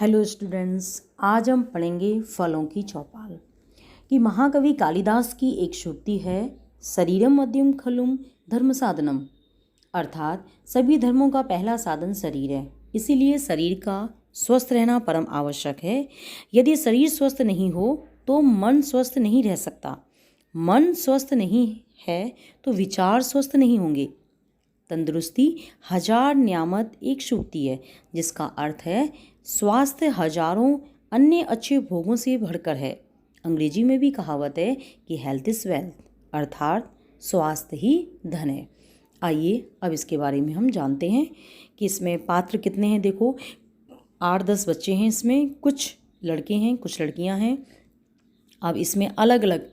Hello students, आज हम पढ़ेंगे फलों की चौपाल कि महाकवि कालिदास की एक सूक्ति है, शरीरम मध्यम खलुम धर्म साधनम, अर्थात सभी धर्मों का पहला साधन शरीर है, इसीलिए शरीर का स्वस्थ रहना परम आवश्यक है। यदि शरीर स्वस्थ नहीं हो तो मन स्वस्थ नहीं रह सकता, मन स्वस्थ नहीं है तो विचार स्वस्थ नहीं होंगे। तंदुरुस्ती हजार नियामत एक सूक्ति है जिसका अर्थ है स्वास्थ्य हजारों अन्य अच्छे भोगों से बढ़कर है। अंग्रेजी में भी कहावत है कि हेल्थ इज वेल्थ, अर्थात स्वास्थ्य ही धन है। आइए अब इसके बारे में हम जानते हैं कि इसमें पात्र कितने हैं। देखो 8-10 बच्चे हैं, इसमें कुछ लड़के हैं कुछ लड़कियां हैं। अब इसमें अलग अलग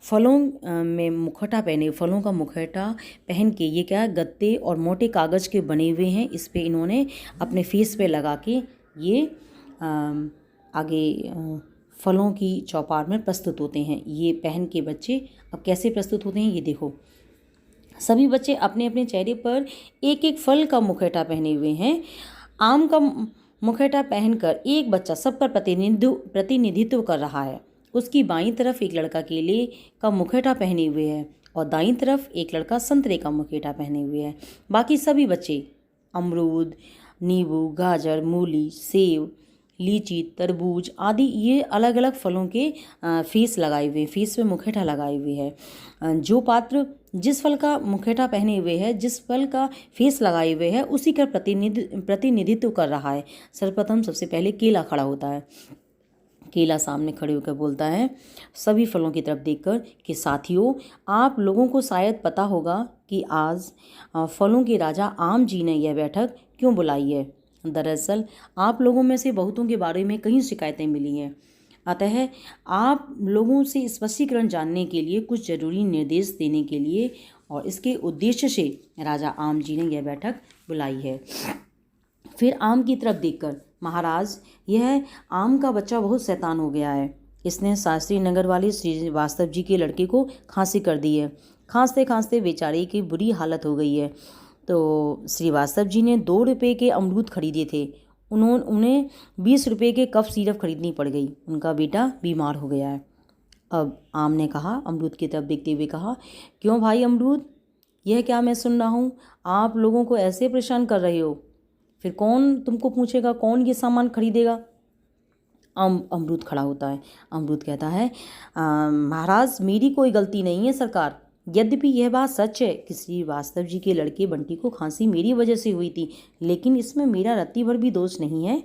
फलों में मुखौटा पहने, फलों का मुखौटा पहन के, ये क्या गत्ते और मोटे कागज़ के बने हुए हैं, इस पे इन्होंने अपने फेस पे लगा के ये आगे फलों की चौपाल में प्रस्तुत होते हैं। ये पहन के बच्चे अब कैसे प्रस्तुत होते हैं ये देखो। सभी बच्चे अपने अपने चेहरे पर एक एक फल का मुखौटा पहने हुए हैं। आम का मुखौटा पहनकर एक बच्चा सब पर प्रतिनिधित्व कर रहा है। उसकी बाईं तरफ एक लड़का केले का मुखौटा पहने हुए है और दाईं तरफ एक लड़का संतरे का मुखौटा पहने हुए है। बाकी सभी बच्चे अमरूद, नींबू, गाजर, मूली, सेब, लीची, तरबूज आदि ये अलग अलग फलों के फेस लगाए हुए, फेस पे मुखौटा लगाए हुए है। जो पात्र जिस फल का मुखौटा पहने हुए है, जिस फल का फेस लगाए हुए है, उसी का प्रतिनिधित्व कर रहा है। सर्वप्रथम सबसे पहले केला खड़ा होता है। केला सामने खड़े होकर बोलता है सभी फलों की तरफ देखकर कि साथियों, आप लोगों को शायद पता होगा कि आज फलों के राजा आम जी ने यह बैठक क्यों बुलाई है। दरअसल आप लोगों में से बहुतों के बारे में कई शिकायतें मिली हैं, अतः आप लोगों से स्पष्टीकरण जानने के लिए कुछ जरूरी निर्देश देने के लिए और इसके उद्देश्य से राजा आम जी ने यह बैठक बुलाई है। फिर आम की तरफ देखकर, महाराज, यह आम का बच्चा बहुत शैतान हो गया है। इसने शास्त्री नगर वाले श्रीवास्तव जी के लड़के को खांसी कर दी है। खांसते खांसते बेचारे की बुरी हालत हो गई है। तो श्रीवास्तव जी ने 2 रुपये के अमरूद खरीदे थे, उन्हें 20 रुपये के कफ सिरप खरीदनी पड़ गई। उनका बेटा बीमार हो गया है। अब आम ने कहा, अमरूद की तरफ देखते हुए कहा, क्यों भाई अमरूद, यह क्या मैं सुन रहा हूँ, आप लोगों को ऐसे परेशान कर रहे हो, फिर कौन तुमको पूछेगा, कौन ये सामान खरीदेगा। अमरूद खड़ा होता है। अमरूद कहता है, महाराज मेरी कोई गलती नहीं है सरकार। यद्यपि यह बात सच है कि श्रीवास्तव जी के लड़के बंटी को खांसी मेरी वजह से हुई थी, लेकिन इसमें मेरा रत्ती भर भी दोष नहीं है।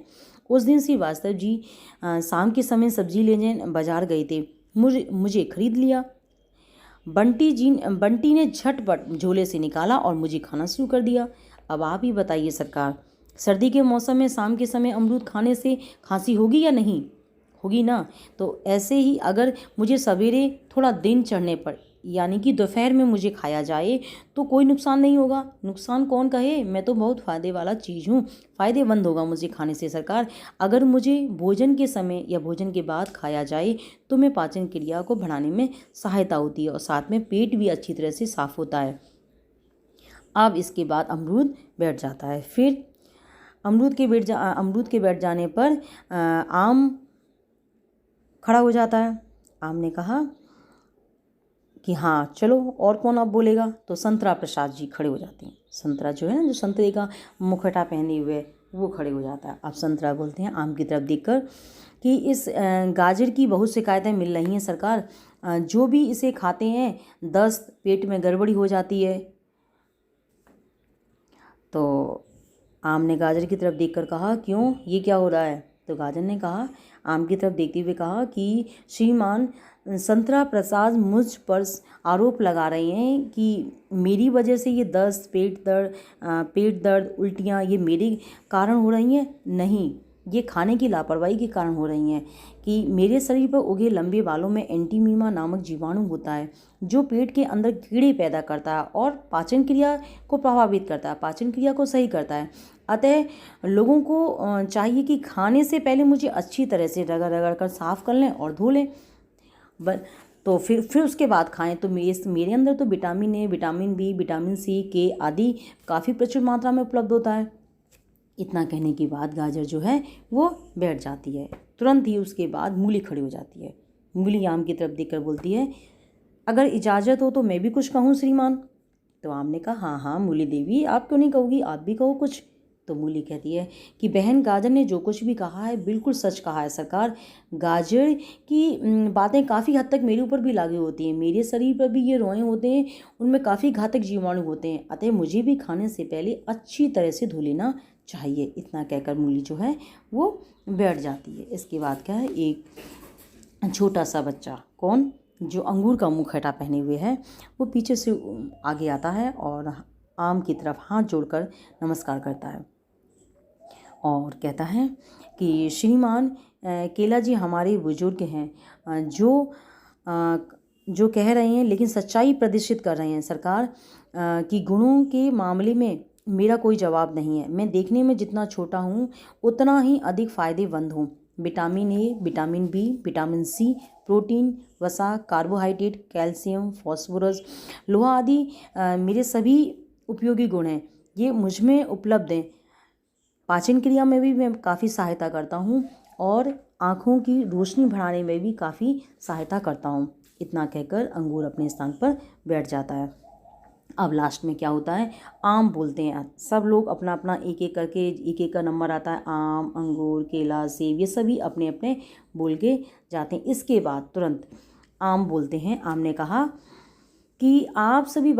उस दिन श्रीवास्तव जी शाम के समय सब्जी लेने बाजार गए थे, मुझे खरीद लिया। बंटी ने झटपट झोले से निकाला और मुझे खाना शुरू कर दिया। अब आप ही बताइए सरकार, सर्दी के मौसम में शाम के समय अमरूद खाने से खांसी होगी या नहीं होगी ना। तो ऐसे ही अगर मुझे सवेरे थोड़ा दिन चढ़ने पर, यानी कि दोपहर में मुझे खाया जाए तो कोई नुकसान नहीं होगा। नुकसान कौन कहे, मैं तो बहुत फ़ायदे वाला चीज़ हूँ, फ़ायदेमंद होगा मुझे खाने से सरकार। अगर मुझे भोजन के समय या भोजन के बाद खाया जाए तो मैं पाचन क्रिया को बढ़ाने में सहायता होती है और साथ में पेट भी अच्छी तरह से साफ होता है। अब इसके बाद अमरूद बैठ जाता है। फिर अमरूद के बैठ जाने पर आम खड़ा हो जाता है। आम ने कहा कि हाँ चलो, और कौन अब बोलेगा। तो संतरा प्रसाद जी खड़े हो जाते हैं। संतरा जो है ना, जो संतरे का मुखौटा पहने हुए, वो खड़े हो जाता है। अब संतरा बोलते हैं आम की तरफ देखकर कि इस गाजर की बहुत शिकायतें मिल रही हैं सरकार। जो भी इसे खाते हैं दस्त, पेट में गड़बड़ी हो जाती है। तो आम ने गाजर की तरफ देखकर कहा, क्यों, ये क्या हो रहा है। तो गाजर ने कहा, आम की तरफ देखते हुए कहा कि श्रीमान संतरा प्रसाद मुझ पर आरोप लगा रहे हैं कि मेरी वजह से ये दस्त, पेट दर्द, उल्टियाँ ये मेरे कारण हो रही हैं। नहीं, ये खाने की लापरवाही के कारण हो रही हैं कि मेरे शरीर पर उगे लंबे बालों में एंटीमीमा नामक जीवाणु होता है जो पेट के अंदर कीड़े पैदा करता है और पाचन क्रिया को प्रभावित करता है, पाचन क्रिया को सही करता है। अतः लोगों को चाहिए कि खाने से पहले मुझे अच्छी तरह से रगड़ कर साफ कर लें और धो लें, तो फिर उसके बाद खाएं। तो मेरे अंदर तो vitamin A, vitamin B, vitamin C, K आदि काफ़ी प्रचुर मात्रा में उपलब्ध होता है। इतना कहने के बाद गाजर जो है वो बैठ जाती है। तुरंत ही उसके बाद मूली खड़ी हो जाती है। मूली आम की तरफ देखकर बोलती है, अगर इजाज़त हो तो मैं भी कुछ कहूँ श्रीमान। तो आम ने कहा, हाँ हाँ मूली देवी, आप क्यों नहीं कहोगी, आप भी कहो कुछ। तो मूली कहती है कि बहन गाजर ने जो कुछ भी कहा है बिल्कुल सच कहा है सरकार। गाजर की बातें काफ़ी हद तक मेरे ऊपर भी लागू होती हैं। मेरे शरीर पर भी ये रोए होते हैं, उनमें काफ़ी घातक जीवाणु होते हैं, अतः मुझे भी खाने से पहले अच्छी तरह से धो लेना चाहिए। इतना कहकर मूली जो है वो बैठ जाती है। इसके बाद क्या है, एक छोटा सा बच्चा, कौन, जो अंगूर का मुखौटा पहने हुए है, वो पीछे से आगे आता है और आम की तरफ हाथ जोड़कर नमस्कार करता है और कहता है कि श्रीमान केला जी हमारे बुजुर्ग हैं, जो कह रहे हैं लेकिन सच्चाई प्रदर्शित कर रहे हैं सरकार, कि गुणों के मामले में मेरा कोई जवाब नहीं है। मैं देखने में जितना छोटा हूँ उतना ही अधिक फ़ायदेमंद हूँ। Vitamin A, vitamin B, vitamin C, protein, वसा, कार्बोहाइड्रेट, कैल्शियम, फॉस्फोरस, लोहा आदि मेरे सभी उपयोगी गुण हैं, ये मुझ में उपलब्ध हैं। पाचन क्रिया में भी मैं काफ़ी सहायता करता हूँ और आँखों की रोशनी बढ़ाने में भी काफ़ी सहायता करता हूँ। इतना कहकर अंगूर अपने स्थान पर बैठ जाता है। अब लास्ट में क्या होता है, आम बोलते हैं। सब लोग अपना अपना एक एक करके, एक एक का नंबर आता है, आम, अंगूर, केला, सेब, ये सभी अपने अपने बोल के जाते हैं। इसके बाद तुरंत आम बोलते हैं। आम ने कहा कि आप सभी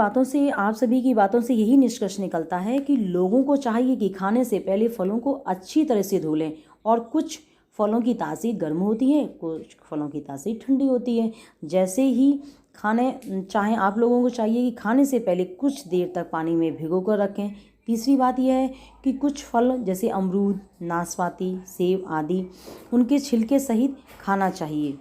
की बातों से यही निष्कर्ष निकलता है कि लोगों को चाहिए कि खाने से पहले फलों को अच्छी तरह से धो लें। और कुछ फलों की तासीर गर्म होती है, कुछ फलों की तासीर ठंडी होती है। जैसे ही खाने चाहें, आप लोगों को चाहिए कि खाने से पहले कुछ देर तक पानी में भिगो कर रखें। तीसरी बात यह है कि कुछ फल जैसे अमरूद, नाशपाती, सेब आदि उनके छिलके सहित खाना चाहिए।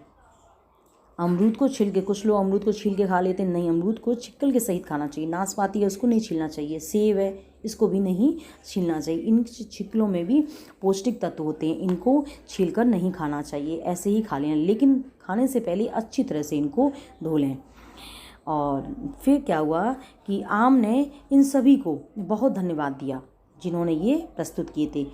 अमरूद को छिल के, कुछ लोग अमरूद को छील के खा लेते हैं, नहीं, अमरूद को छिकल के सहित खाना चाहिए। नाशपाती है उसको नहीं छीलना चाहिए, सेब है इसको भी नहीं छीलना चाहिए। इन छिकलों में भी पौष्टिक तत्व होते हैं, इनको छीलकर नहीं खाना चाहिए, ऐसे ही खा लें, लेकिन खाने से पहले अच्छी तरह से इनको धो लें। और फिर क्या हुआ कि आम ने इन सभी को बहुत धन्यवाद दिया जिन्होंने ये प्रस्तुत किए थे।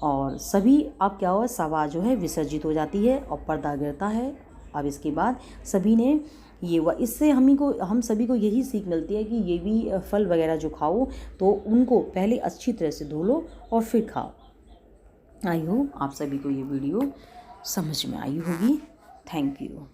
और सभी, अब क्या हुआ, सभा जो है विसर्जित हो जाती है और पर्दा गिरता है। अब इसके बाद सभी ने ये हुआ, इससे हम सभी को यही सीख मिलती है कि ये भी फल वगैरह जो खाओ तो उनको पहले अच्छी तरह से धो लो और फिर खाओ। आई होप आप सभी को ये वीडियो समझ में आई होगी। Thank you.